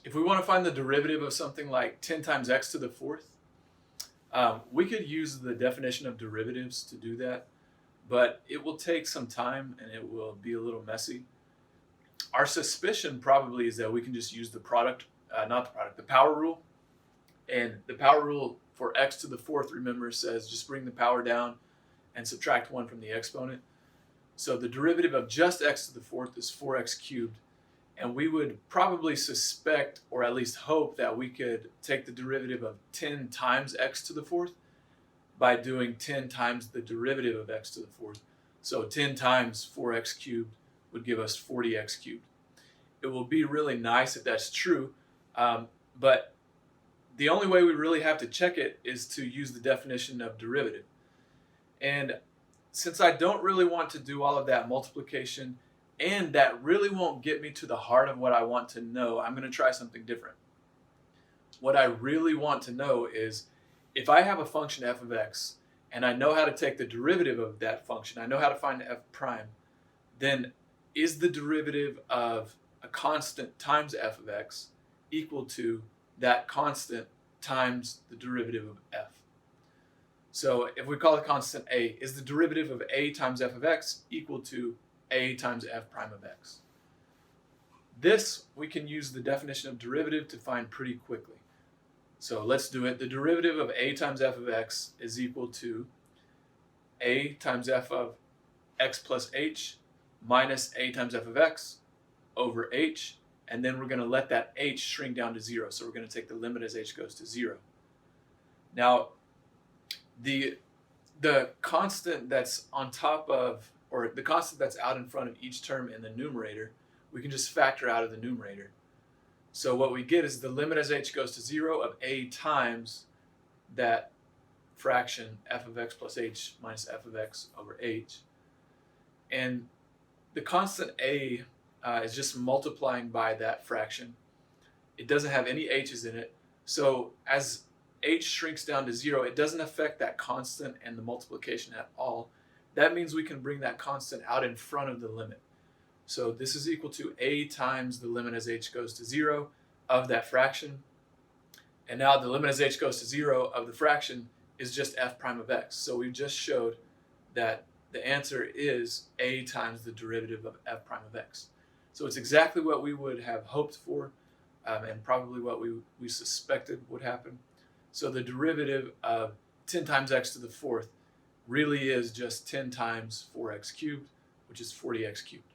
If we want to find the derivative of something like 10 times x to the fourth, we could use the definition of derivatives to do that, but it will take some time and it will be a little messy. Our suspicion probably is that we can just use the product, not the product, the power rule. And the power rule for x to the fourth, remember, says just bring the power down and subtract 1 from the exponent. So the derivative of just x to the fourth is 4x cubed. And we would probably suspect, or at least hope, that we could take the derivative of 10 times x to the fourth by doing 10 times the derivative of x to the fourth. So 10 times 4x cubed would give us 40x cubed. It will be really nice if that's true, but the only way we really have to check it is to use the definition of derivative. And since I don't really want to do all of that multiplication, and that really won't get me to the heart of what I want to know, I'm going to try something different. What I really want to know is, if I have a function f of x, and I know how to take the derivative of that function, I know how to find f prime, then is the derivative of a constant times f of x equal to that constant times the derivative of f? So if we call the constant a, is the derivative of a times f of x equal to a times f prime of x? This we can use the definition of derivative to find pretty quickly. So let's do it. The derivative of a times f of x is equal to a times f of x plus h minus a times f of x over h, and then we're going to let that h shrink down to 0. So we're going to take the limit as h goes to 0. Now, the constant that's on top of, or the constant that's out in front of each term in the numerator, we can just factor out of the numerator. So what we get is the limit as h goes to 0 of a times that fraction f of x plus h minus f of x over h. And the constant a is just multiplying by that fraction. It doesn't have any h's in it. So as h shrinks down to 0, it doesn't affect that constant and the multiplication at all. That means we can bring that constant out in front of the limit. So this is equal to a times the limit as h goes to 0 of that fraction. And now the limit as h goes to 0 of the fraction is just f prime of x. So we just showed that the answer is a times the derivative of f prime of x. So it's exactly what we would have hoped for, and probably what we suspected would happen. So the derivative of 10 times x to the fourth really is just 10 times 4x cubed, which is 40x cubed.